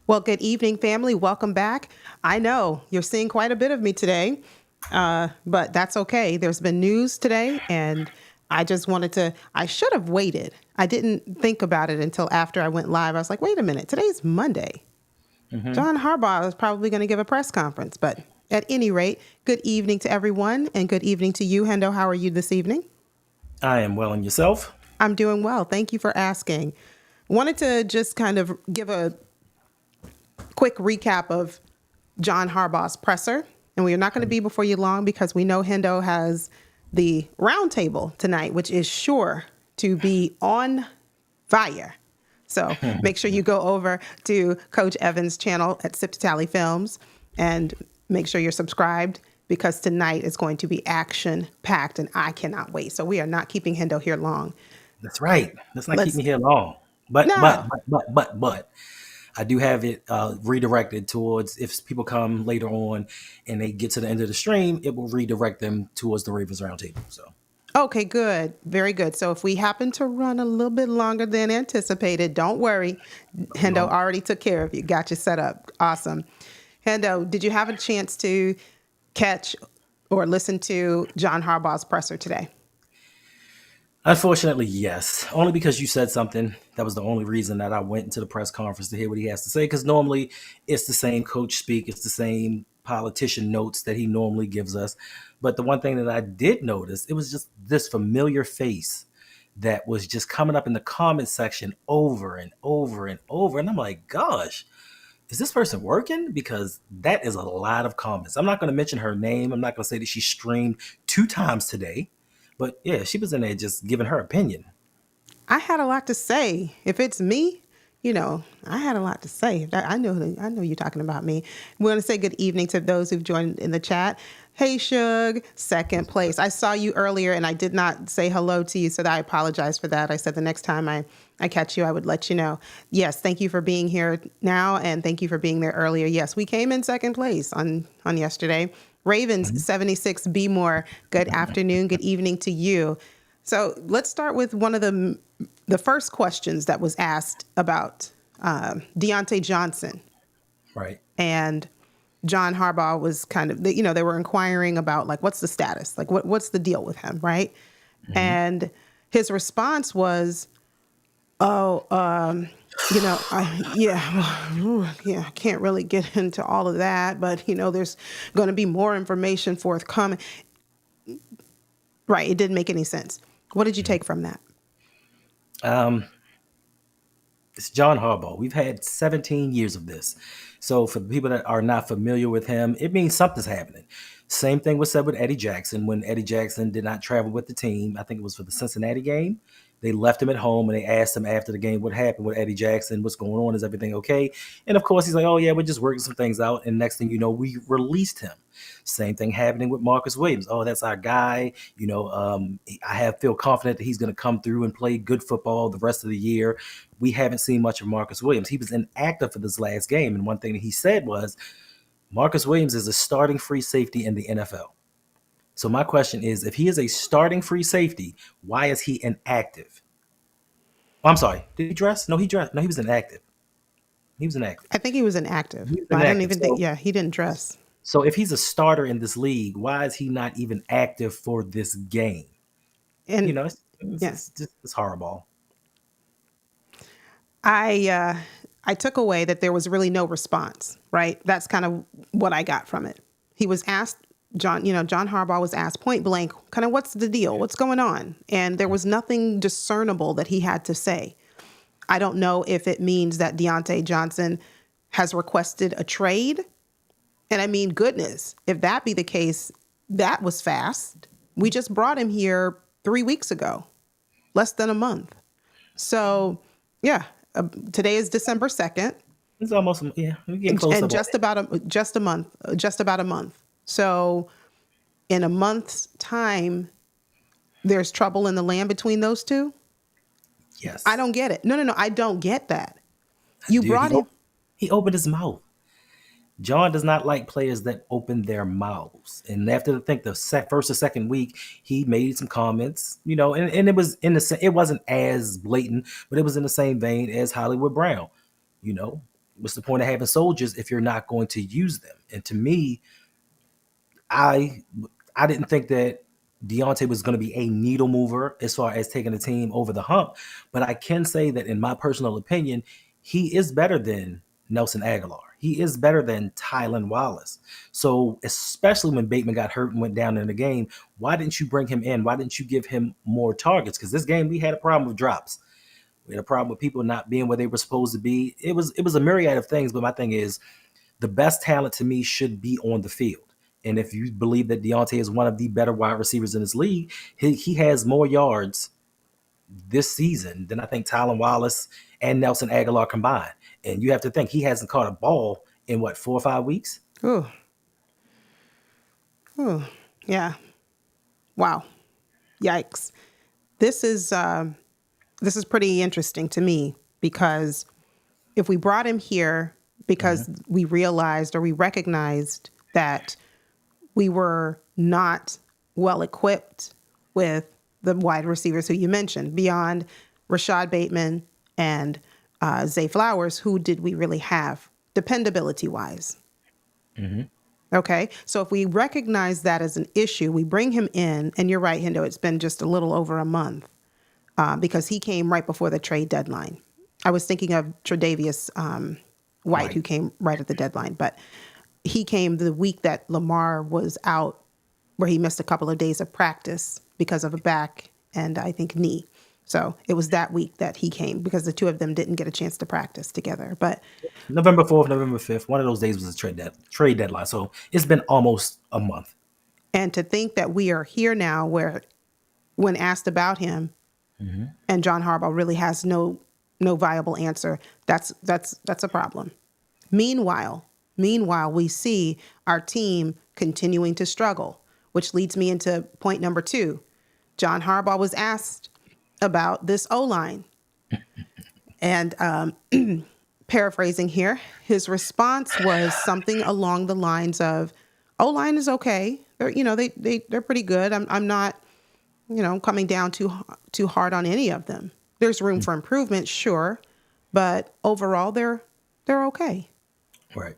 Well, good evening, family. Welcome back. I know you're seeing quite a bit of me today, but that's okay. There's been news today, and I should have waited. I didn't think about it until after I went live. I was like, wait a minute, today's Monday. Hmm. John Harbaugh is probably going to give a press conference, but at any rate, good evening to everyone, and good evening to you, Hendo. How are you this evening? I am well, and yourself? I'm doing well. Thank you for asking. Wanted to just kind of give a quick recap of John Harbaugh's presser. And we are not going to be before you long because we know Hendo has the roundtable tonight, which is sure to be on fire. So make sure you go over to Coach Evans' channel at Sip to Tally Films and make sure you're subscribed because tonight is going to be action packed and I cannot wait. So we are not keeping Hendo here long. That's right. Let's not keep Let's me here long. But no. but but but but but I do have it redirected towards if people come later on and they get to the end of the stream, it will redirect them towards the Ravens Roundtable. So Okay, good. Very good. So if we happen to run a little bit longer than anticipated, don't worry. Hendo no, already took care of you, got you set up. Awesome. Hendo, did you have a chance to catch or listen to John Harbaugh's presser today? unfortunately, yes. Only because you said something. That was the only reason that I went into the press conference to hear what he has to say. Because normally it's the same coach speak, it's the same politician notes that he normally gives us. But the one thing that I did notice, it was just this familiar face that was just coming up in the comment section over and over and over. And I'm like, gosh, is this person working? Because that is a lot of comments. I'm not going to mention her name. I'm not going to say that she streamed 2 times today. But yeah, she was in there just giving her opinion. I had a lot to say. If it's me, I had a lot to say. I know you're talking about me. We want to say good evening to those who've joined in the chat. Hey, Shug, second place. I saw you earlier and I did not say hello to you, so I apologize for that. I said the next time I catch you, I would let you know. Yes, thank you for being here now and thank you for being there earlier. Yes, we came in second place on yesterday. Ravens 76 B more. Good afternoon, good evening to you. So let's start with one of the first questions that was asked about Deontay Johnson Right. and John Harbaugh was kind of, they were inquiring about like, what's the status? Like, what's the deal with him, right? Hmm. And his response was, oh, yeah, I can't really get into all of that, but there's going to be more information forthcoming. Right. It didn't make any sense. What did you take from that? Um, it's John Harbaugh. We've had 17 years of this. So for the people that are not familiar with him, it means something's happening. Same thing was said with Eddie Jackson when Eddie Jackson did not travel with the team. I think it was for the Cincinnati game. They left him at home and they asked him after the game what happened with Eddie Jackson, what's going on, is everything okay? And of course, he's like, oh, yeah, we're just working some things out. And next thing you know, we released him. Same thing happening with Marcus Williams. Oh, that's our guy. Feel confident that he's going to come through and play good football the rest of the year. We haven't seen much of Marcus Williams. He was inactive for this last game. And one thing that he said was Marcus Williams is a starting free safety in the NFL. So my question is, if he is a starting free safety, why is he inactive? Oh, I'm sorry. Did he dress? No, he dressed. No, he was inactive. He was inactive. I think he was inactive. He was I don't inactive. even think, So, yeah, he didn't dress. so if he's a starter in this league, why is he not even active for this game? And yeah, It's horrible. I took away that there was really no response, right? That's kind of what I got from it. He was asked, John Harbaugh was asked point blank, kind of what's the deal? What's going on? And there was nothing discernible that he had to say. I don't know if it means that Deontay Johnson has requested a trade. And I mean, goodness, if that be the case, that was fast. We just brought him here 3 weeks ago, less than a month. So, yeah, today is December 2nd, It's almost, yeah, we're getting close and up on just about a month. So, in a month's time, there's trouble in the land between those two. it. I Yes, don't get it. No, I don't get that. I You do. brought him. He opened his mouth. John does not like players that open their mouths. And after I think the first or second week, he made some comments, and it was it wasn't as blatant, but it was in the same vein as Hollywood Brown, you know. what's the point of having soldiers if you're not going to use them? And to me, I I didn't think that Deontay was going to be a needle mover as far as taking the team over the hump, but I can say that in my personal opinion, he is better than Nelson Aguilar. He is better than Tylan Wallace. So especially when Bateman got hurt and went down in the game, why didn't you bring him in? Why didn't you give him more targets? Because this game we had a problem with drops. We had a problem with people not being where they were supposed to be. It was a myriad of things, but my thing is the best talent to me should be on the field. And if you believe that Deontay is one of the better wide receivers in this league, he has more yards this season than I think Tylan Wallace and Nelson Aguilar combined. And you have to think he hasn't caught a ball in what, 4 or 5 weeks? Ooh, ooh, yeah. Wow. Yikes. This is pretty interesting to me because if we brought him here because we realized or we recognized that we were not well equipped with the wide receivers who you mentioned, beyond Rashad Bateman and Zay Flowers, who did we really have dependability wise? Okay, so if we recognize that as an issue, we bring him in, and you're right, Hendo, it's been just a little over a month because he came right before the trade deadline. I was thinking of Tre'Davious White, who came right at the deadline, but he came the week that Lamar was out, where he missed a couple of days of practice because of a back and I think knee. So it was that week that he came because the two of them didn't get a chance to practice together. But November 4th, November 5th, one of those days was a trade deadline. So it's been almost a month. and to think that we are here now where when asked about him and John Harbaugh really has no viable answer, that's a problem. Meanwhile, we see our team continuing to struggle, which leads me into point number 2. John Harbaugh was asked about this O-line. And paraphrasing here, his response was something along the lines of, O-line is okay. They're pretty good. I'm not, coming down too hard on any of them. There's room for improvement, sure, but overall they're okay. Right.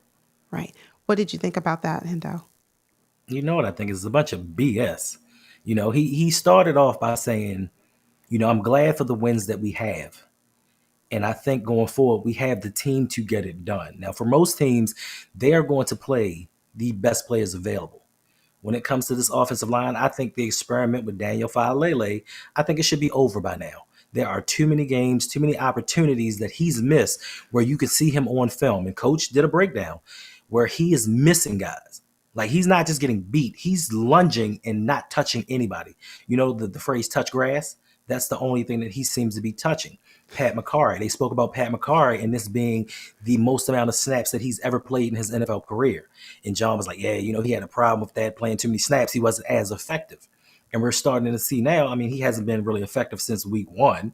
Right. What did you think about that, Hendo? You know what I think is a bunch of BS. He started off by saying, I'm glad for the wins that we have. And I think going forward, we have the team to get it done. Now, for most teams, they are going to play the best players available. When it comes to this offensive line, I think the experiment with Daniel Falele, I think it should be over by now. There are too many games, too many opportunities that he's missed where you can see him on film. And Coach did a breakdown where he is missing guys. Like he's not just getting beat, he's lunging and not touching anybody. The phrase touch grass? That's the only thing that he seems to be touching. Pat McCarry. They spoke about Pat McCarry and this being the most amount of snaps that he's ever played in his NFL career. And John was like, yeah, he had a problem with that, playing too many snaps. He wasn't as effective. And we're starting to see now, he hasn't been really effective since week 1,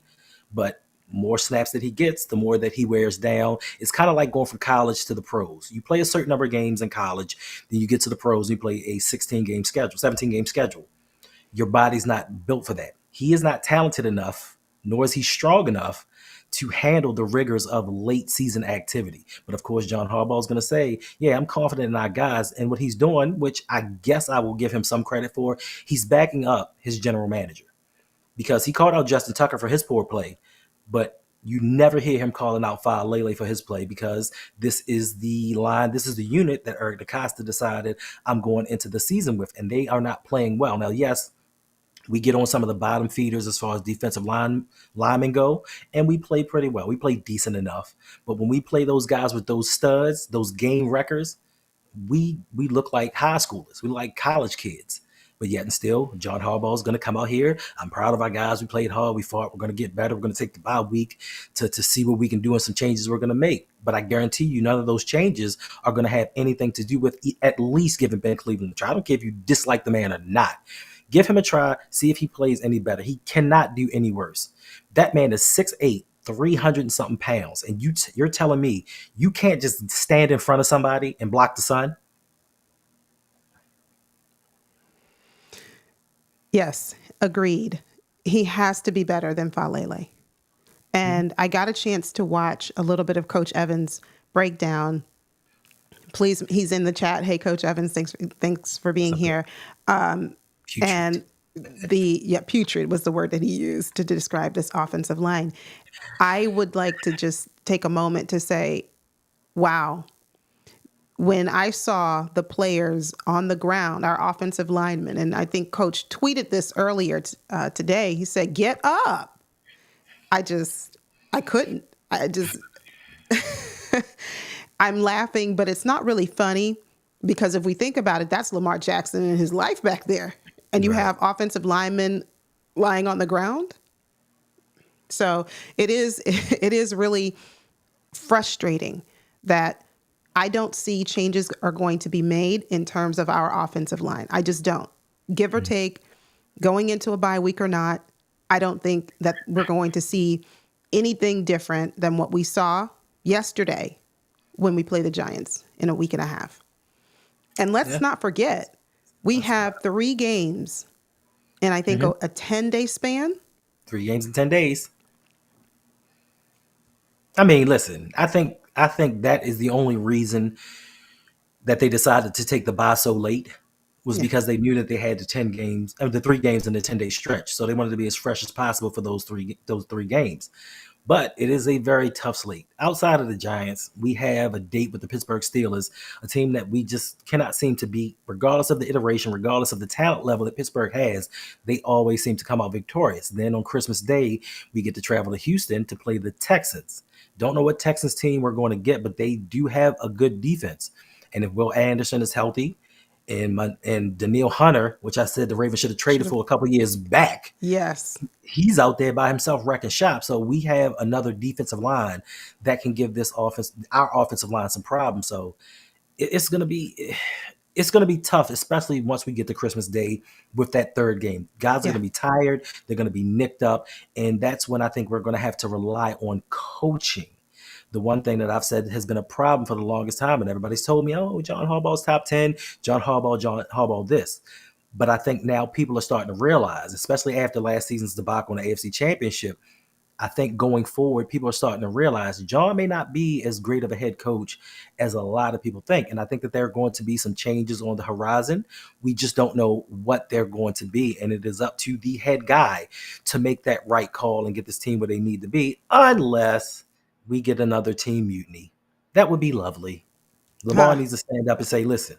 but more snaps that he gets, the more that he wears down. It's kind of like going from college to the pros. You play a certain number of games in college, then you get to the pros, and you play a 16-game schedule, 17-game schedule. Your body's not built for that. He is not talented enough, nor is he strong enough to handle the rigors of late season activity. But of course, John Harbaugh is going to say, yeah, I'm confident in our guys and what he's doing, which I guess I will give him some credit for. He's backing up his general manager because he called out Justin Tucker for his poor play, but you never hear him calling out Lele for his play because this is the line, this is the unit that Eric DeCosta decided I'm going into the season with, and they are not playing well. Now, yes, we get on some of the bottom feeders as far as defensive linemen go, and we play pretty well. We play decent enough. But when we play those guys with those studs, those game wreckers, we look like high schoolers. We look like college kids. But yet and still, John Harbaugh is going to come out here. I'm proud of our guys. We played hard. We fought. We're going to get better. We're going to take the bye week to see what we can do and some changes we're going to make. But I guarantee you none of those changes are going to have anything to do with at least giving Ben Cleveland a try. I don't care if you dislike the man or not. Give him a try. See if he plays any better. He cannot do any worse. That man is 6'8", 300 and something pounds. And you're telling me you can't just stand in front of somebody and block the sun? Yes, agreed. He has to be better than Falele. And I got a chance to watch a little bit of Coach Evans' breakdown. Please, he's in the chat. Hey, Coach Evans, thanks for being Something here. putrid. And putrid was the word that he used to describe this offensive line. I would like to just take a moment to say, wow, when I saw the players on the ground, our offensive linemen, and I think Coach tweeted this earlier today, he said, "Get up." I couldn't. I'm laughing, but it's not really funny because if we think about it, that's Lamar Jackson and his life back there. And you Right. have offensive linemen lying on the ground. So it is really frustrating that I don't see changes are going to be made in terms of our offensive line. I just don't. Give or Mm. take, going into a bye week or not, I don't think that we're going to see anything different than what we saw yesterday when we play the Giants in a week and a half. And let's Yeah. not forget, we That's have 3 games in I think hmm a 10-day span. 3 games in 10 days. I mean, listen. I think that is the only reason that they decided to take the bye so late was Yeah. because they knew that they had the 3 games in the 10-day stretch. So they wanted to be as fresh as possible for those three games. But it is a very tough slate. Outside of the Giants, we have a date with the Pittsburgh Steelers, a team that we just cannot seem to beat, regardless of the iteration, regardless of the talent level that Pittsburgh has. They always seem to come out victorious. Then on Christmas Day, we get to travel to Houston to play the Texans. Don't know what Texans team we're going to get, but they do have a good defense. And if Will Anderson is healthy, and Daniil Hunter, which I said the Ravens should have Should traded have. for a couple years back, Yes. he's out there by himself wrecking shop. So we have another defensive line that can give our offensive line, some problems. So it's gonna be tough, especially once we get to Christmas Day with that third game. Guys are Yeah. gonna be tired, they're gonna be nicked up, and that's when I think we're gonna have to rely on coaching. The one thing that I've said has been a problem for the longest time, and everybody's told me, "Oh, John Harbaugh's top 10, John Harbaugh this." But I think now people are starting to realize, especially after last season's debacle in the AFC Championship, I think going forward, people are starting to realize John may not be as great of a head coach as a lot of people think. And I think that there are going to be some changes on the horizon. We just don't know what they're going to be. And it is up to the head guy to make that right call and get this team where they need to be, unless we get another team mutiny. That would be lovely. Lamar Ah, needs to stand up and say, listen,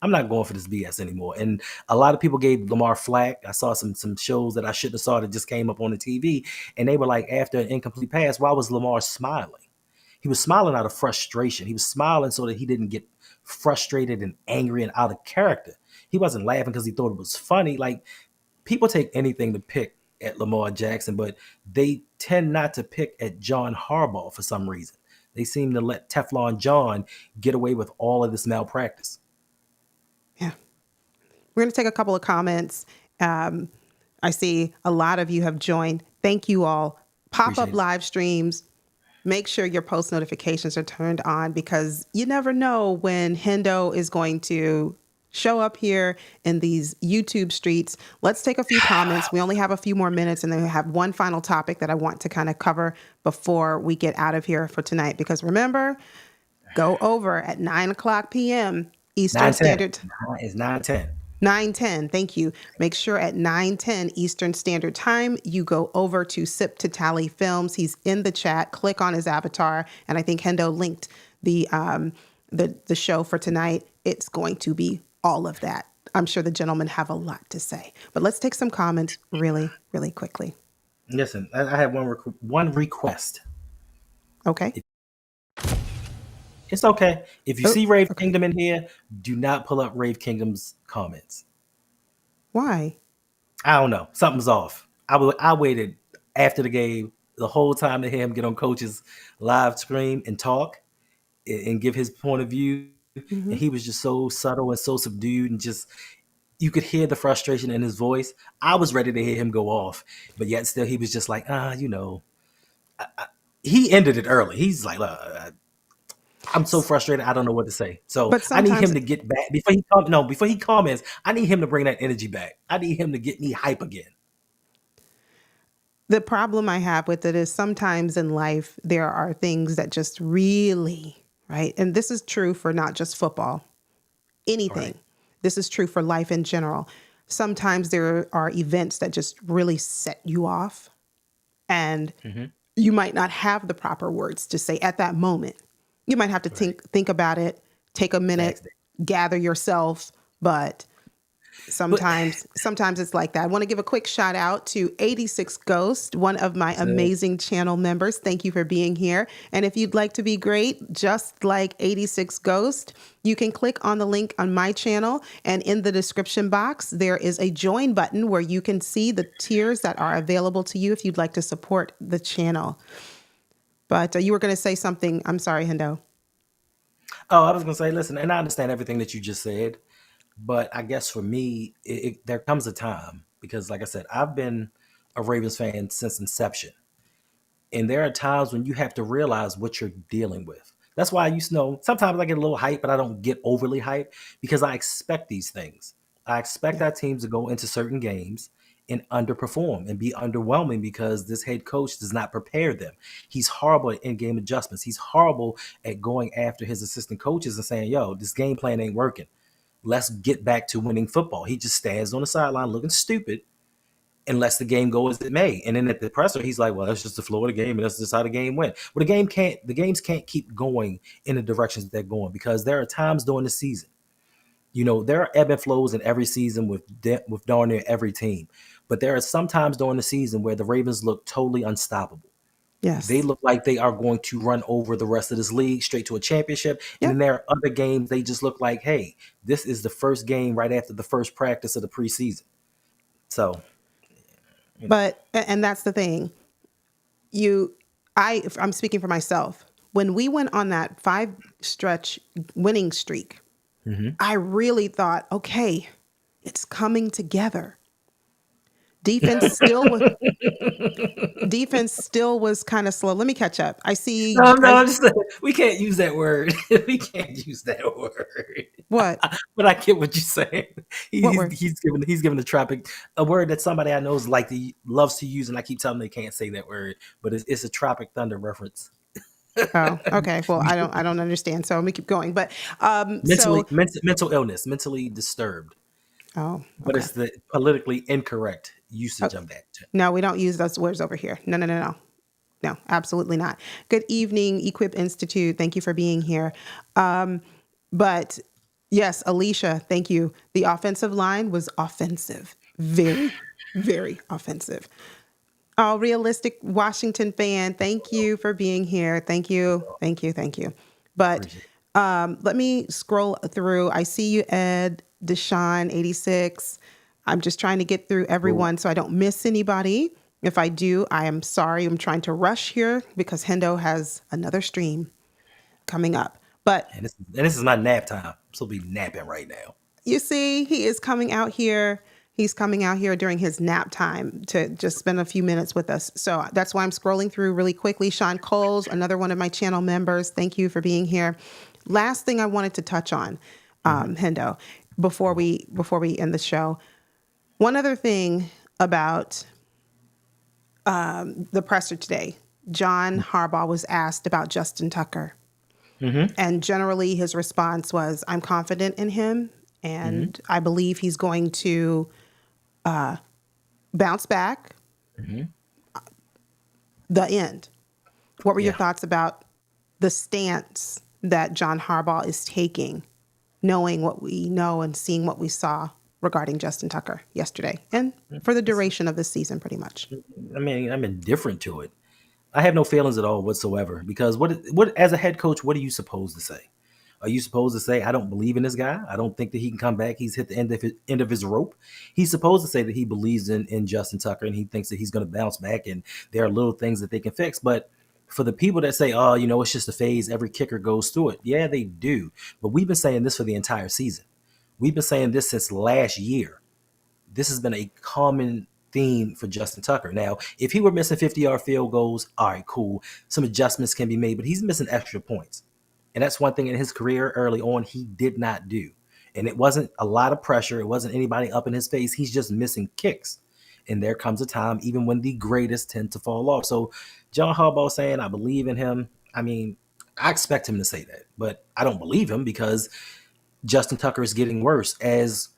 I'm not going for this BS anymore. And a lot of people gave Lamar flack. I saw some shows that I shouldn't have saw that just came up on the TV, and they were like, after an incomplete pass, why was Lamar smiling? He was smiling out of frustration. He was smiling so that he didn't get frustrated and angry and out of character. He wasn't laughing because he thought it was funny. Like, people take anything to pick at Lamar Jackson, but they tend not to pick at John Harbaugh for some reason. They seem to let Teflon John get away with all of this malpractice. yeah. We're going to take a couple of comments. Um, I see a lot of you have joined. Thank you all. Pop up Appreciate it. live streams. Make sure your post notifications are turned on because you never know when Hendo is going to show up here in these YouTube streets. Let's take a few comments. We only have a few more minutes and then we have one final topic that I want to kind of cover before we get out of here for tonight. Because remember, go over at 9 o'clock p.m. Eastern 9:10. Standard. It's 9:10. 9:10. Thank you. Make sure at 9:10 Eastern Standard Time, you go over to Sip to Tally Films. He's in the chat. Click on his avatar. And I think Hendo linked the show for tonight. It's going to be all of that. I'm sure the gentlemen have a lot to say. But let's take some comments really, really quickly. Listen, I have one request. Okay? It's okay. If you Oh, see Rave okay. Kingdom in here, do not pull up Rave Kingdom's comments. Why? I don't know. Something's off. I waited after the game the whole time to hear him get on Coach's live stream and talk and give his point of view. Hmm. And he was just so subtle and so subdued, and just you could hear the frustration in his voice. I was ready to hear him go off, but yet still he was just like, he ended it early. He's like, I'm so frustrated. I don't know what to say. So But I need sometimes him to get back before he comments. I need him to bring that energy back. I need him to get me hype again. The problem I have with it is sometimes in life, there are things that just really, right? And this is true for not just football, Right. anything. This is true for life in general. Sometimes there are events that just really set you off, and Hmm. you might not have the proper words to say at that moment. You might have to Right. think about it, take a minute, Exactly. gather yourself, but But sometimes it's like that. I want to give a quick shout out to 86 Ghost, one of my so, amazing channel members. Thank you for being here. And if you'd like to be great, just like 86 Ghost, you can click on the link on my channel, and in the description box there is a join button where you can see the tiers that are available to you if you'd like to support the channel. But you were going to say something. I'm sorry, Hendo. oh, I was gonna say, listen, and I understand everything that you just said, but I guess for me, there comes a time because, like I said, I've been a Ravens fan since inception. And there are times when you have to realize what you're dealing with. That's why I used to know sometimes I get a little hype, but I don't get overly hype because I expect these things. I expect Yeah. our teams to go into certain games and underperform and be underwhelming because this head coach does not prepare them. He's horrible at in-game adjustments. He's horrible at going after his assistant coaches and saying, yo, this game plan ain't working. Let's get back to winning football. He just stands on the sideline looking stupid and lets the game go as it may. And then at the presser, he's like, "Well, that's just the flow of the game, and that's just how the game went." Well, the games can't keep going in the directions they're going because there are times during the season, there are ebb and flows in every season with darn near every team, but there are some times during the season where the Ravens look totally unstoppable. They Yes. look like they are going to run over the rest of this league straight to a championship. And then Yep. there are other games they just look like, hey, this is the first game right after the first practice of the preseason. So, you know. And that's the thing. You, if I'm speaking for myself. When we went on that 5 stretch winning streak, Mhm. I really thought, okay, it's coming together. Defense still was defense still was kind of slow. Let me catch up. I see. No, no, I'm just saying, we can't use that word. We can't use that word. What? But I get what you're saying. What word? He's given the tropic a word that somebody I know is loves to use, and I keep telling them they can't say that word, but it's a Tropic Thunder reference. Oh, okay. Well, I don't understand. So let me keep going. But Mentally, mental illness, mentally disturbed, oh, but okay. it's the politically incorrect Oh, usage of that term. no, we don't use those words over here. No, no, no, no. No, absolutely not. Good evening, Equip Institute. Thank you for being here. But yes, Alicia, thank you. The offensive line was offensive. Very, very offensive. Oh, realistic Washington fan. Thank you for being here. Thank you. Thank you. Thank you. But Appreciate let me scroll through. I see you, Ed, Deshaun, 86. I'm just trying to get through it. everyone so I don't miss anybody. If I do, I am sorry. I'm trying to rush here because Hendo has another stream coming up. But And this is my nap time. I'm supposed to be napping right now. you see, he is coming out here. He's coming out here during his nap time to just spend a few minutes with us. So that's why I'm scrolling through really quickly. Sean Coles, another one of my channel members. Thank you for being here. Last thing I wanted to touch on, Hmm. Hendo, before we end the show. One other thing about the presser today. John Harbaugh was asked about Justin Tucker. Hmm. And generally, his response was, I'm confident in him, Hmm. and I believe he's going to bounce back. Hmm. The end. What were your Yeah. thoughts about the stance that John Harbaugh is taking, knowing what we know and seeing what we saw regarding Justin Tucker yesterday and for the duration of this season, pretty much? I mean, I'm indifferent to it. I have no feelings at all whatsoever because what as a head coach, what are you supposed to say? Are you supposed to say I don't believe in this guy? I don't think that he can come back. He's hit the end of his rope. He's supposed to say that he believes in Justin Tucker and he thinks that he's going to bounce back and there are little things that they can fix. But for the people that say, oh, it's just a phase, every kicker goes through it. Yeah, they do. But we've been saying this for the entire season. We've been saying this since last year. This has been a common theme for Justin Tucker. Now, if he were missing 50-yard field goals, all right, cool. Some adjustments can be made, but he's missing extra points. And that's one thing in his career early on he did not do. And it wasn't a lot of pressure. It wasn't anybody up in his face. He's just missing kicks. And there comes a time even when the greatest tend to fall off. So John Harbaugh saying, I believe in him. I mean, I expect him to say that, but I don't believe him because Justin Tucker is getting worse. As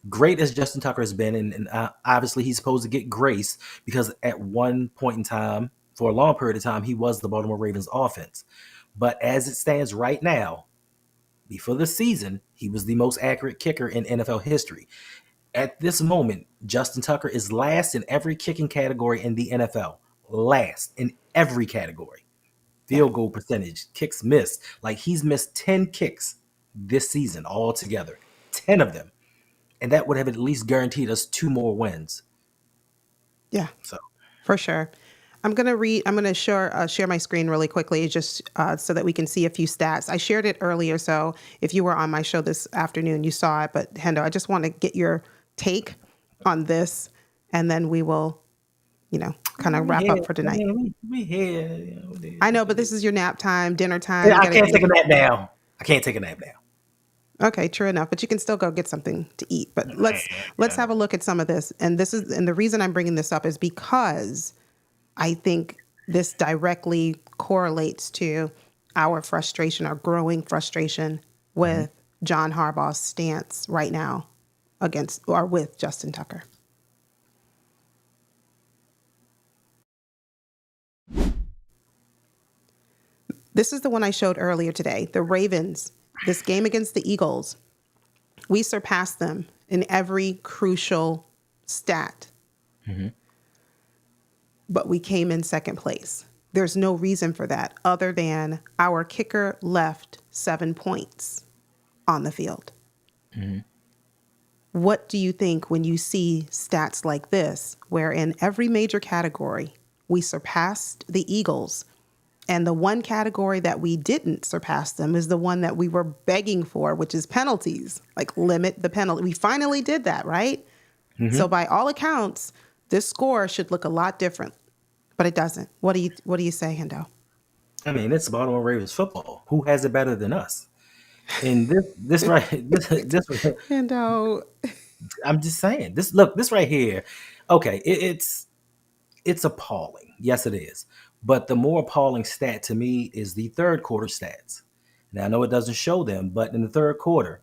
great as Justin Tucker has been, and obviously he's supposed to get grace because at one point in time, for a long period of time, he was the Baltimore Ravens offense. But as it stands right now, before the season, he was the most accurate kicker in NFL history. At this moment, Justin Tucker is last in every kicking category in the NFL. Last in every category. Yeah. Field goal percentage, kicks missed. Like he's missed 10 kicks this season altogether. 10 of them. And that would have at least guaranteed us 2 more wins. Yeah, So for sure. I'm going to share my screen really quickly just so that we can see a few stats. I shared it earlier, so if you were on my show this afternoon, you saw it. But Hendo, I just want to get your take on this, and then we will, kind of we wrap here. up for I tonight. mean, we here. I know, but this is your nap time, dinner time. Yeah, I can't take a nap now. I can't take a nap now. Okay, true enough. But you can still go get something to eat. But let's have a look at some of this. And the reason I'm bringing this up is because I think this directly correlates to our frustration, our growing frustration with John Harbaugh's stance right now with Justin Tucker. This is the one I showed earlier today. The Ravens, this game against the Eagles, we surpassed them in every crucial stat. But we came in second place. There's no reason for that other than our kicker left 7 points on the field. What do you think when you see stats like this, where in every major category we surpassed the Eagles, and the one category that we didn't surpass them is the one that we were begging for, which is penalties, like limit the penalty. We finally did that, right? So by all accounts, this score should look a lot different, but it doesn't. What do you say, Hendo? I mean, it's Baltimore Ravens football. Who has it better than us? And this right this Hendo. I'm just saying. This right here. Okay, it's appalling. Yes, it is. But the more appalling stat to me is the third quarter stats. Now I know it doesn't show them, but in the third quarter,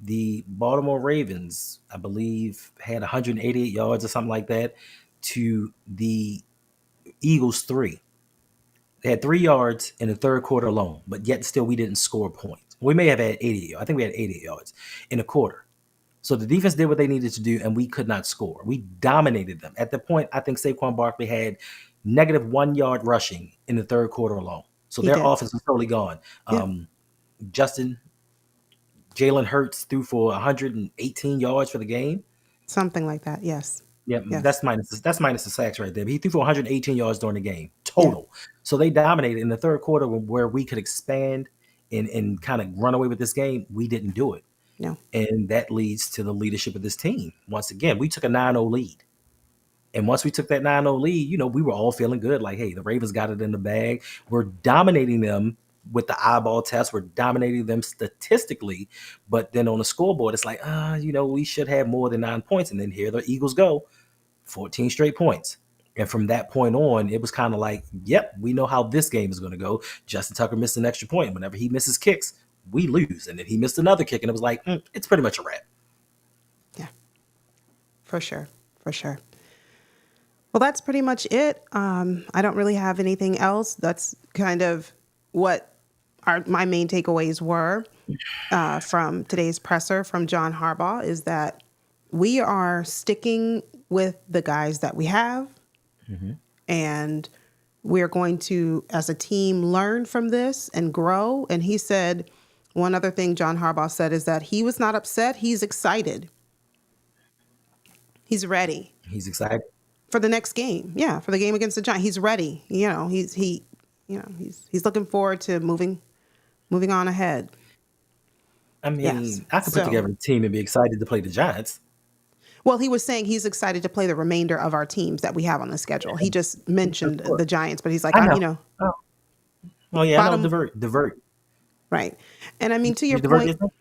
the Baltimore Ravens, I believe, had 188 yards or something like that to the Eagles 3. They had 3 yards in the third quarter alone, but yet still we didn't score points. We may have had 88 yards. I think we had 88 yards in a quarter. So the defense did what they needed to do, and we could not score. We dominated them. At the point, I think Saquon Barkley had -1 yard rushing in the third quarter alone. So He their did. offense was totally gone. Yeah, Jalen Hurts threw for 118 yards for the game. something like that. Yes. Yeah, Yes. that's minus the sacks right there. But he threw for 118 yards during the game Yeah. total. So they dominated in the third quarter where we could expand and kind of run away with this game. We didn't do it. No. And that leads to the leadership of this team. Once again, we took a 9-0 lead. And once we took that 9-0 lead, we were all feeling good. Like, hey, the Ravens got it in the bag. We're dominating them with the eyeball test. We're dominating them statistically. But then on the scoreboard, it's like, we should have more than 9 points. And then here the Eagles go, 14 straight points. And from that point on, it was kind of like, yep, we know how this game is going to go. Justin Tucker missed an extra point. Whenever he misses kicks, we lose. And then he missed another kick, and it was like, it's pretty much a wrap. Yeah. For sure. For sure. Well, that's pretty much it. I don't really have anything else. That's kind of what my main takeaways were from today's presser from John Harbaugh is that we are sticking with the guys that we have. And we're going to, as a team, learn from this and grow. And he said, one other thing John Harbaugh said is that he was not upset. He's excited. He's ready. He's excited. For the next game. Yeah, for the game against the Giants. He's ready. He's looking forward to moving on ahead. I mean, Yes. I could put together a team and be excited to play the Giants. Well, he was saying he's excited to play the remainder of our teams that we have on the schedule. He just mentioned the Giants, but he's like, I know. Oh yeah, I know. Divert. Right. And I mean, to your Divert point, yourself?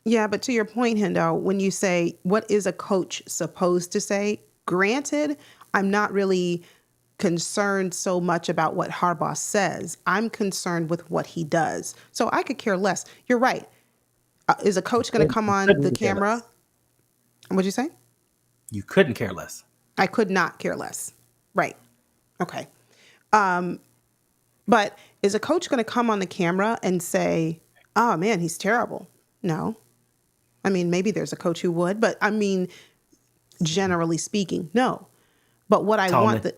yeah, but to your point, Hendo, when you say, what is a coach supposed to say? granted, I'm not really concerned so much about what Harbaugh says. I'm concerned with what he does. So I could care less. You're right. Is a coach going to come You on the couldn't care camera? less. What'd you say? You couldn't care less. I could not care less. Right. Okay. But is a coach going to come on the camera and say, oh man, he's terrible? No. I mean, maybe there's a coach who would, but I mean, generally speaking, no. But what I want Tomlin.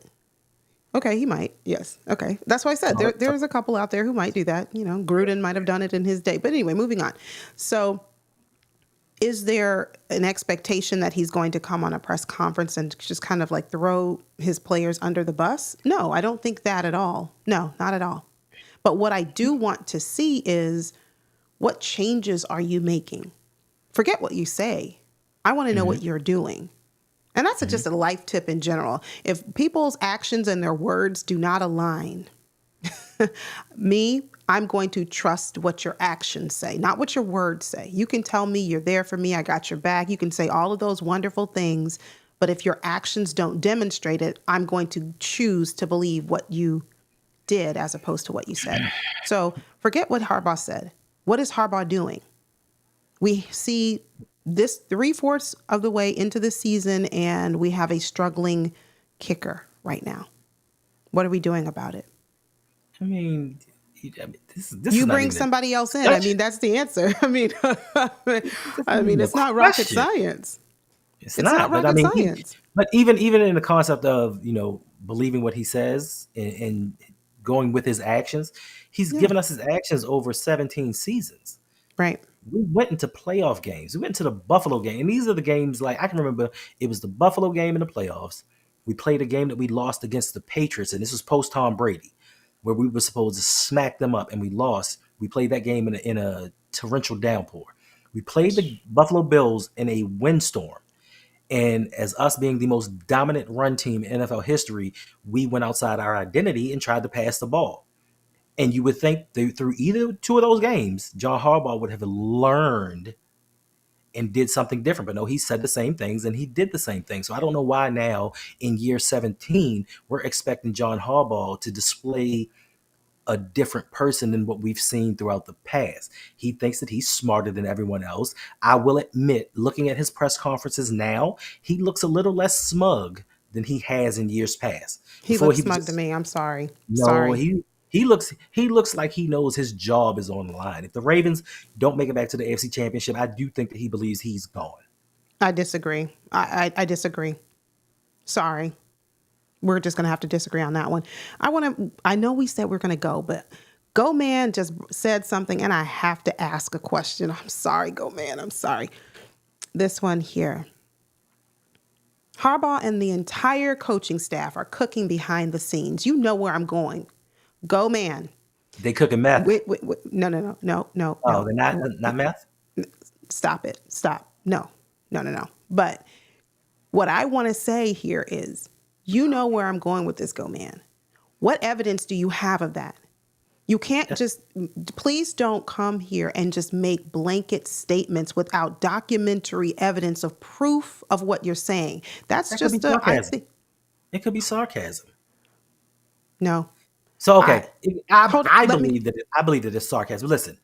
the okay, he might. Yes. Okay. That's why I said there's a couple out there who might do that. You know, Gruden might have done it in his day. But anyway, moving on. So is there an expectation that he's going to come on a press conference and just kind of like throw his players under the bus? No, I don't think that at all. No, not at all. But what I do want to see is what changes are you making? Forget what you say. I want to know what you're doing. And that's just a life tip in general. If people's actions and their words do not align, I'm going to trust what your actions say, not what your words say. You can tell me you're there for me, I got your back. You can say all of those wonderful things, but if your actions don't demonstrate it, I'm going to choose to believe what you did as opposed to what you said. So forget what Harbaugh said. What is Harbaugh doing? We see this 3/4 of the way into the season, and we have a struggling kicker right now. What are we doing about it? I mean, this is You not bring even a somebody else in. I discussion. mean, that's the answer. This I isn't mean, even a it's not rocket question. science. It's It's not not. But I rocket mean, science. but even in the concept of believing what he says and going with his actions, he's Yeah. given us his actions over 17 seasons. Right. We went into playoff games. We went into the Buffalo game. And these are the games, like I can remember it was the Buffalo game in the playoffs. We played a game that we lost against the Patriots, and this was post Tom Brady, where we were supposed to smack them up, and we lost. We played that game in a torrential downpour. We played the Buffalo Bills in a windstorm. And as us being the most dominant run team in NFL history, we went outside our identity and tried to pass the ball. And you would think through either two of those games, John Harbaugh would have learned and did something different. But no, he said the same things and he did the same thing. So I don't know why now in year 17, we're expecting John Harbaugh to display a different person than what we've seen throughout the past. He thinks that he's smarter than everyone else. I will admit, looking at his press conferences now, he looks a little less smug than he has in years past. He Before looks he was smug to just me. I'm sorry. no, Sorry. he looks like he knows his job is on the line. If the Ravens don't make it back to the AFC Championship, I do think that he believes he's gone. I disagree. I disagree. Sorry. We're just going to have to disagree on that one. I know we said we're going to go, but Go Man just said something and I have to ask a question. I'm sorry, Go Man. I'm sorry. This one here. Harbaugh and the entire coaching staff are cooking behind the scenes. You know where I'm going. Go Man. They cooking meth. No, no, no, no, no, Oh, no. they're not meth. Stop it. Stop. No, no, no, no. But what I want to say here is, you know where I'm going with this, Go Man. What evidence do you have of that? You can't just, please don't come here and just make blanket statements without documentary evidence of proof of what you're saying. That's That could be just I sarcasm. think, It could be sarcasm. no. So I, okay, I hold, I let me, believe that I believe that it's sarcasm. Listen.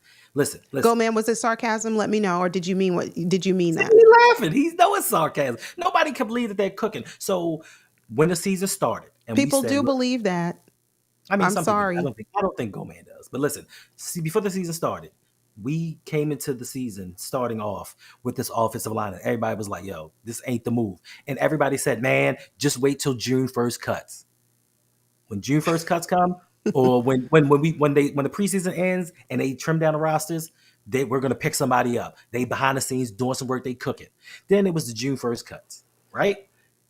Go Man, was it sarcasm? Let me know. Or did you mean See, that? he laughing. He know it's sarcasm. Nobody can believe that they're cooking. So when the season started, and we People said, do look, believe that. I mean, I'm some people do. sorry. I don't think Goman does. But listen, see, before the season started, we came into the season starting off with this offensive line, and everybody was like, "Yo, this ain't the move." And everybody said, "Man, just wait till June 1st cuts." When June 1st cuts come, or when the preseason ends and they trim down the rosters, we're gonna pick somebody up. They behind the scenes doing some work, they cooking. Then it was the June 1st cuts, right?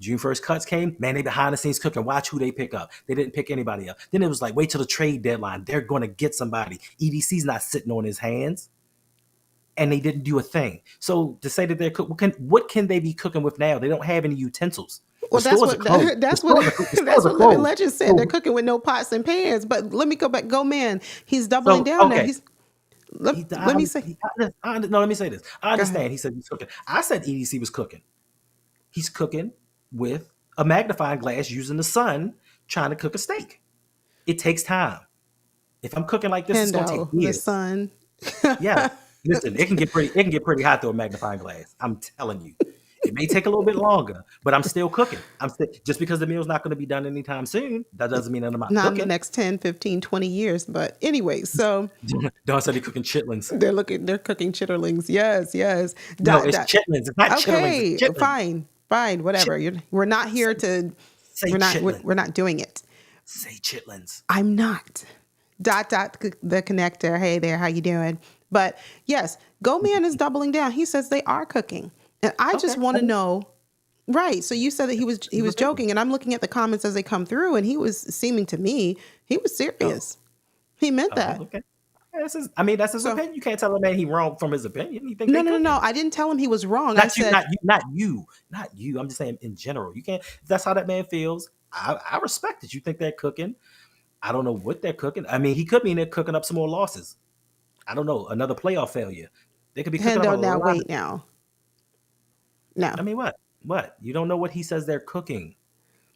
June 1st cuts came, man, they behind the scenes cooking. Watch who they pick up. They didn't pick anybody up. Then it was like, wait till the trade deadline. They're gonna get somebody. EDC's not sitting on his hands. And they didn't do a thing. So to say that they're what can they be cooking with now? They don't have any utensils. The Well, that's stores are what closed. The that's what stores are, the that's stores are what Living closed. Legend said. They're So cooking with no pots and pans. But let me go back. Go Man. He's doubling So down now. okay, He's let, he, let me say. no. Let me say this. I Go ahead. understand. He said he's cooking. I said EDC was cooking. He's cooking with a magnifying glass using the sun trying to cook a steak. It takes time. If I'm cooking like this, it's gonna take Hendo, the years. sun. Yeah. Listen, it can get pretty hot through a magnifying glass. I'm telling you. It may take a little bit longer, but I'm still cooking. Just because the meal's not going to be done anytime soon, that doesn't mean that I'm not Not in the cooking. next 10, 15, 20 years. But anyway, so Don said he cooking chitlins. they're cooking chitterlings. Yes, yes. No, Dot, it's dot. chitlins. It's not chitterlings. It's Okay, chitlins. fine, whatever. Chitlins. We're not here Say, to, say chitlins. we're not doing it. Say chitlins. I'm not. Dot, the connector. Hey there, how you doing? But yes, Go Man is doubling down. He says they are cooking. And I Okay. just want to know. Right. So you said that he was joking, and I'm looking at the comments as they come through, and he was seeming to me he was Oh, serious. He meant oh, that. okay. Yeah, that's his So opinion. You can't tell a man he wrong from his opinion. He think no, they no, no, no. cooking. I didn't tell him he was wrong. I Not you, said, not you, not you, not you. I'm just saying in general. You can't. If that's how that man feels. I respect it. You think they're cooking. I don't know what they're cooking. I mean, he could mean they're cooking up some more losses. I don't know. Another playoff failure. They could be cooking up a Hendo, now lot of. wait now. No. I mean, what? What? You don't know what he says they're cooking.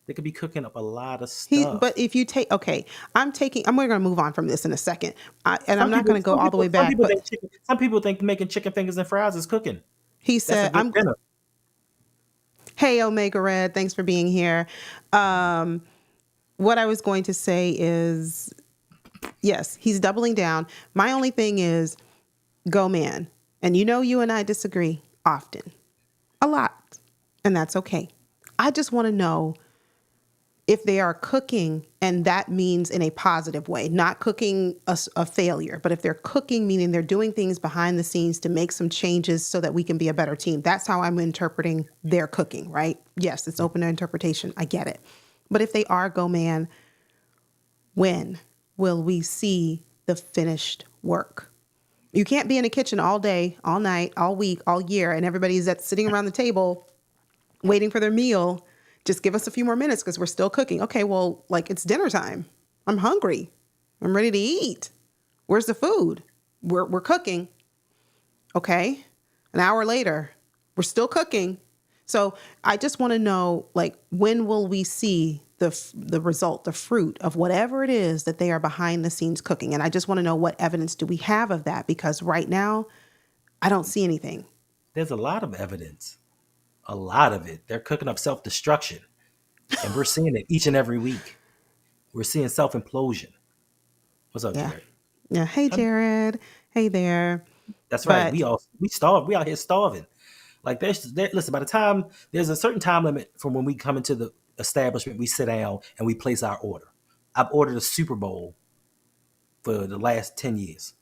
They could be cooking up a lot of But stuff. if you take, okay, we're going to move on from this in a second. And I'm Some not people, going to go some all the people, way some back, people but think chicken. Some people think making chicken fingers and fries is cooking. he That's a said, good dinner. hey, Omega Red, thanks for being here. What I was going to say is, yes, he's doubling down. My only thing is, Go Man. And you and I disagree often, a lot, and that's okay. I just want to know if they are cooking, and that means in a positive way, not cooking a failure, but if they're cooking, meaning they're doing things behind the scenes to make some changes so that we can be a better team. That's how I'm interpreting their cooking, right? Yes, it's open to interpretation. I get it. But if they are, Go Man, when will we see the finished work? You can't be in the kitchen all day, all night, all week, all year, and everybody's sitting around the table waiting for their meal. Just give us a few more minutes because we're still cooking. Okay, well, like it's dinner time. I'm hungry. I'm ready to eat. Where's the food? We're cooking. Okay. An hour later, we're still cooking. So I just want to know, like, when will we see the result, the fruit of whatever it is that they are behind the scenes cooking? And I just want to know what evidence do we have of that? Because right now, I don't see anything. There's a lot of evidence. A lot of it. They're cooking up self destruction, and we're seeing it each and every week. We're seeing self implosion. What's up, Yeah. Jared? Yeah. Hey, I'm- Jared. Hey there. That's right. But We starve. We out here starving. Like listen. By the time there's a certain time limit from when we come into the establishment, we sit down and we place our order. I've ordered a Super Bowl for the last 10 years.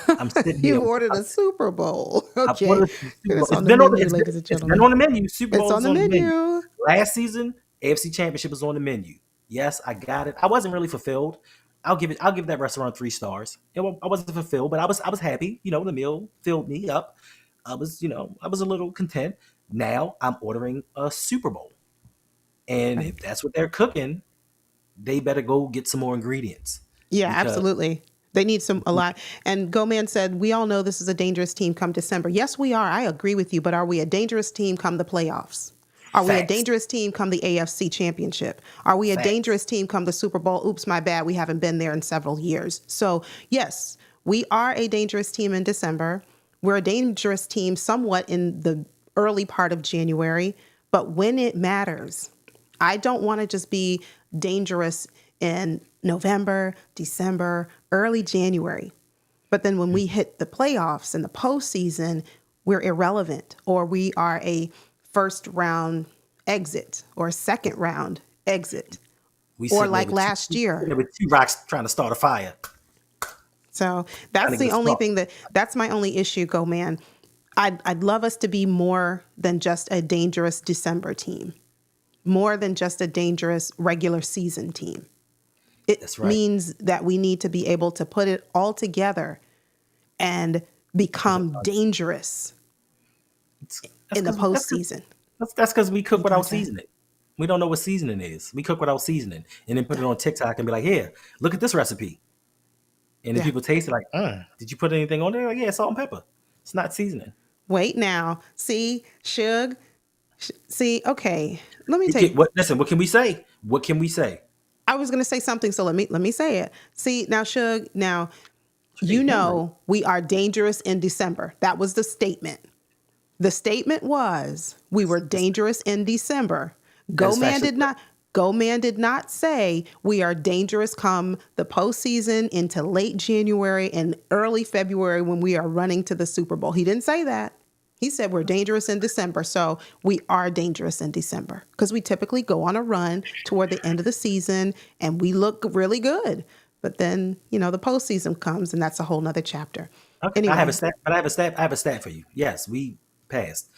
I'm sitting here. you ordered a Super Bowl. I've Okay. ordered the Super Bowl. It's on the menu, ladies and It's been gentlemen. on the menu. Super It's Bowl on is the on the menu. menu. Last season, AFC Championship was on the menu. Yes, I got it. I wasn't really fulfilled. I'll give that restaurant 3 stars. I wasn't fulfilled, but I was happy. The meal filled me up. I was a little content. Now I'm ordering a Super Bowl. And Right. if that's what they're cooking, they better go get some more ingredients Yeah, because absolutely. They need a lot. And Goman said, we all know this is a dangerous team come December. Yes, we are. I agree with you. But are we a dangerous team come the playoffs? Are we a facts, dangerous team come the AFC championship? Are we a facts. dangerous team come the Super Bowl? Oops, my bad. We haven't been there in several years. So yes, we are a dangerous team in December. We're a dangerous team somewhat in the early part of January. But when it matters, I don't want to just be dangerous in November, December, early January. But then when we hit the playoffs and the postseason, we're irrelevant, or we are a first round exit or a second round exit, We or sitting there like with last year. two rocks trying to start a fire. So Trying that's to get the a only spark. thing that's my only issue, Go Man. I'd love us to be more than just a dangerous December team, more than just a dangerous regular season team. It That's right. means that we need to be able to put it all together and become dangerous That's in the because postseason. that's because we cook Go without ahead. seasoning. We don't know what seasoning is. We cook without seasoning, and then put it on TikTok and be like, "Here, look at this recipe." And then Yeah. people taste it like, "Did you put anything on there?" Like, yeah, salt and pepper. It's not seasoning. Wait now. See, Suge, See, okay, let me tell you. Listen, what can we say? What can we say? I was going to say something, so let me say it. See, now, Suge, now Hey, you Henry. know we are dangerous in December. That was the statement. The statement was we were It's dangerous in December. that Go is man factually did correct. not. Go man did not say we are dangerous come the postseason into late January and early February when we are running to the Super Bowl. He didn't say that. He said we're dangerous in December. So we are dangerous in December because we typically go on a run toward the end of the season and we look really good. But then, the postseason comes and that's a whole nother chapter. Okay, I have a Anyway, stat, but I have a stat for you. Yes, we passed.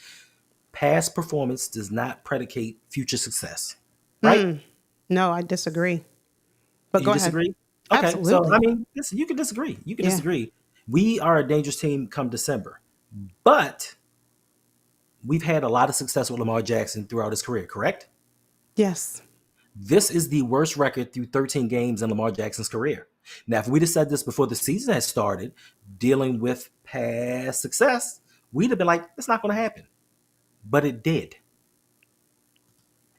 Past performance does not predicate future success. Right? no, I disagree. But You go ahead. disagree? Okay, so I Absolutely. mean, listen, you can disagree. You can Yeah. disagree. We are a dangerous team come December, but we've had a lot of success with Lamar Jackson throughout his career. Correct? Yes. This is the worst record through 13 games in Lamar Jackson's career. Now, if we'd have said this before the season had started, dealing with past success, we'd have been like, it's not going to happen. But it did.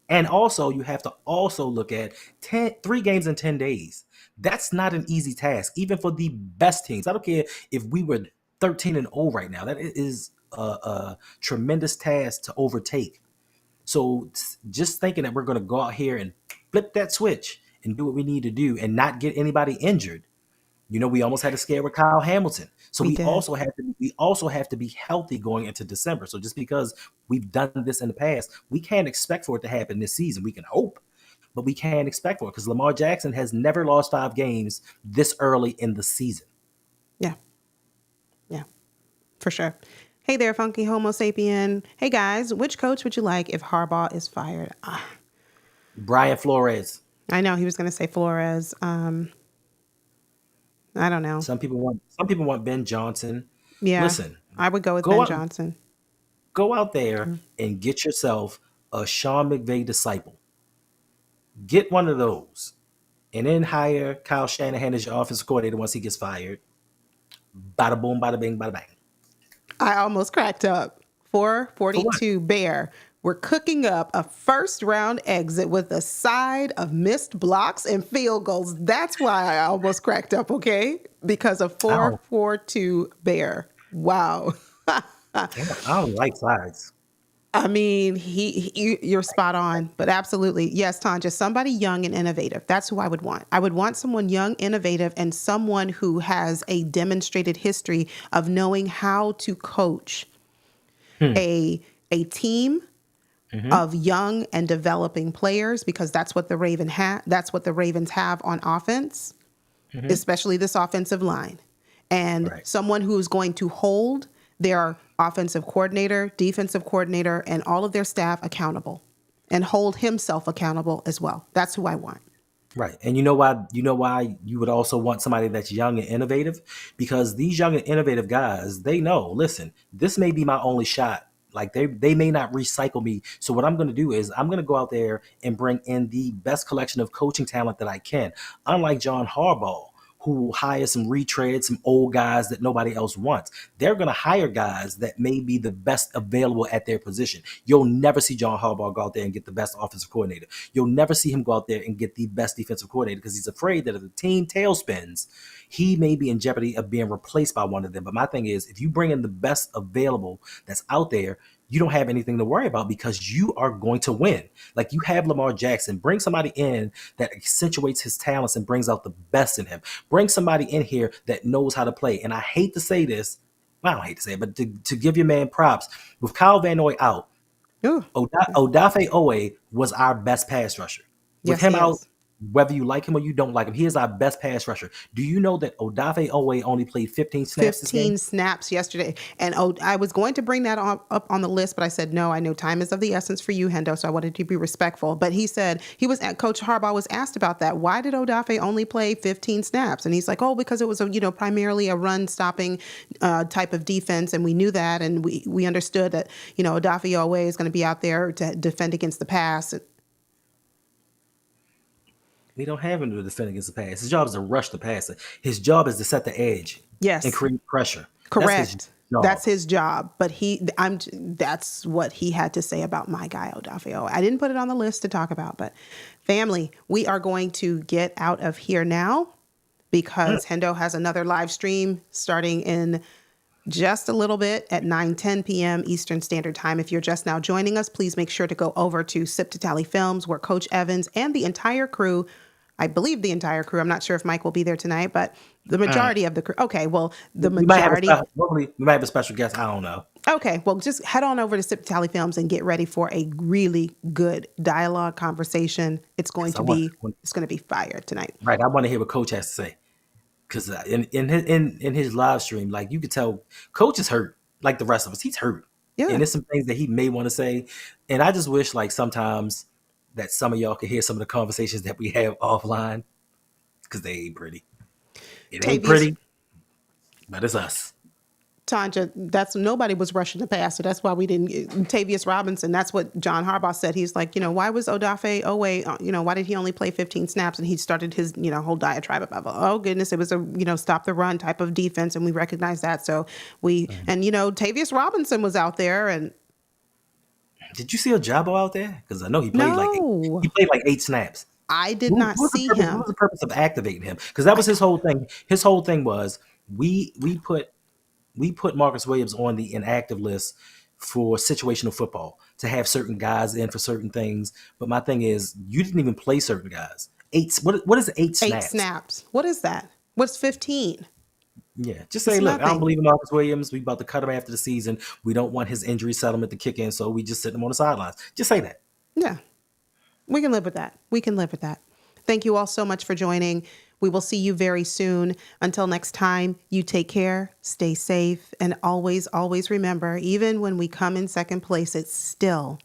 And also, you have to also look at 3 games in 10 days. That's not an easy task, even for the best teams. I don't care if we were 13-0 right now. That is a tremendous task to overtake. So just thinking that we're going to go out here and flip that switch and do what we need to do and not get anybody injured. We almost had a scare with Kyle Hamilton. So We did. we also have to be healthy going into December. So just because we've done this in the past, we can't expect for it to happen this season. We can hope, but we can't expect for it because Lamar Jackson has never lost 5 games this early in the season. Yeah. Yeah. For sure. Hey there, funky Homo sapien. Hey guys, which coach would you like if Harbaugh is fired? Brian Flores. I know he was going to say Flores. I don't know. Some people want Ben Johnson. Yeah. Listen, I would go with go Ben out Johnson. go out there and get yourself a Sean McVay disciple. Get one of those, and then hire Kyle Shanahan as your offensive coordinator once he gets fired. Bada boom, bada bing, bada bang. I almost cracked up. For what? 442 Bear. We're cooking up a first round exit with a side of missed blocks and field goals. That's why I almost cracked up, okay? Because of I don't, 442 Bear. Wow. I don't like sides. I mean, you're spot on, but absolutely. Yes, Tanja, somebody young and innovative. That's who I would want. I would want someone young, innovative, and someone who has a demonstrated history of knowing how to coach a team of young and developing players because that's what the Ravens have on offense, especially this offensive line. And Right. someone who is going to hold their offensive coordinator, defensive coordinator, and all of their staff accountable and hold himself accountable as well. That's who I want. Right. And you know why you would also want somebody that's young and innovative? Because these young and innovative guys, they know, listen, this may be my only shot. Like they may not recycle me. So what I'm gonna do is I'm gonna go out there and bring in the best collection of coaching talent that I can. Unlike John Harbaugh, who will hire some retreads, some old guys that nobody else wants. They're going to hire guys that may be the best available at their position. You'll never see John Harbaugh go out there and get the best offensive coordinator. You'll never see him go out there and get the best defensive coordinator because he's afraid that if the team tail spins, he may be in jeopardy of being replaced by one of them. But my thing is, if you bring in the best available that's out there, you don't have anything to worry about because you are going to win. Like you have Lamar Jackson, bring somebody in that accentuates his talents and brings out the best in him. Bring somebody in here that knows how to play. And I hate to say this, well, I don't hate to say it, but to give your man props, with Kyle Van Noy out, Ooh, Odafe Owe was our best pass rusher. With yes, him he out, is. whether you like him or you don't like him, he is our best pass rusher. Do you know that Odafe Owe only played 15 snaps this game? 15 snaps yesterday. And I was going to bring that up on the list, but I said, no, I know time is of the essence for you, Hendo. So I wanted to be respectful. But he said, Coach Harbaugh was asked about that. Why did Odafe only play 15 snaps? And he's like, oh, because it was, primarily a run stopping type of defense. And we knew that. And we understood that, Odafe always is going to be out there to defend against the pass. We don't have him to defend against the pass. His job is to rush the passer. His job is to set the edge and Yes, create pressure. That's his. correct. John That's Harbaugh. his job, but that's what he had to say about my guy Odafe Oweh. I didn't put it on the list to talk about, but family, we are going to get out of here now because Hendo has another live stream starting in just a little bit at 9:10 p.m. Eastern Standard Time. If you're just now joining us, please make sure to go over to Sip to Tally Films, where Coach Evans and the entire crew, I believe the entire crew, I'm not sure if Mike will be there tonight, but the majority of the crew. Okay, well, the We might have a majority. special, we might have a special guest. I don't know. Okay, well, just head on over to Sip to Tally Films and get ready for a really good dialogue conversation. It's going 'Cause to be it's going to be fire tonight. right. I want to hear what Coach has to say. Because in his live stream, like you could tell, Coach is hurt, like the rest of us. He's hurt, Yeah. and there's some things that he may want to say. And I just wish, like sometimes, that some of y'all could hear some of the conversations that we have offline, because they ain't pretty. It ain't Tavius pretty, but it's us. Tanja, that's nobody was rushing to pass, so that's why we didn't get Tavius Robinson. That's what John Harbaugh said. He's like, why was Odafe Oweh, why did he only play 15 snaps? And he started his, whole diatribe about, oh goodness, it was a, stop the run type of defense, and we recognize that. So and Tavius Robinson was out there, and Did you see Ojabo out there? Because I know he played no, he played like 8 snaps. I did not see What him. was the purpose of activating him? Because that was his whole thing. His whole thing was we put Marcus Williams on the inactive list for situational football to have certain guys in for certain things. But my thing is, you didn't even play certain guys. What is 8 8 snaps? snaps. What is that? What's 15? Yeah, just say, It's look, I don't nothing. believe in Marcus Williams. We about to cut him after the season. We don't want his injury settlement to kick in, so we just sit him on the sidelines. Just say that. Yeah. We can live with that. We can live with that. Thank you all so much for joining. We will see you very soon. Until next time, you take care, stay safe, and always, always remember, even when we come in second place, it's still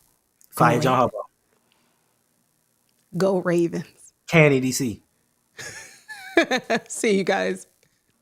go Fire John Ravens. Harbaugh. Go Ravens. Can EDC. See you guys.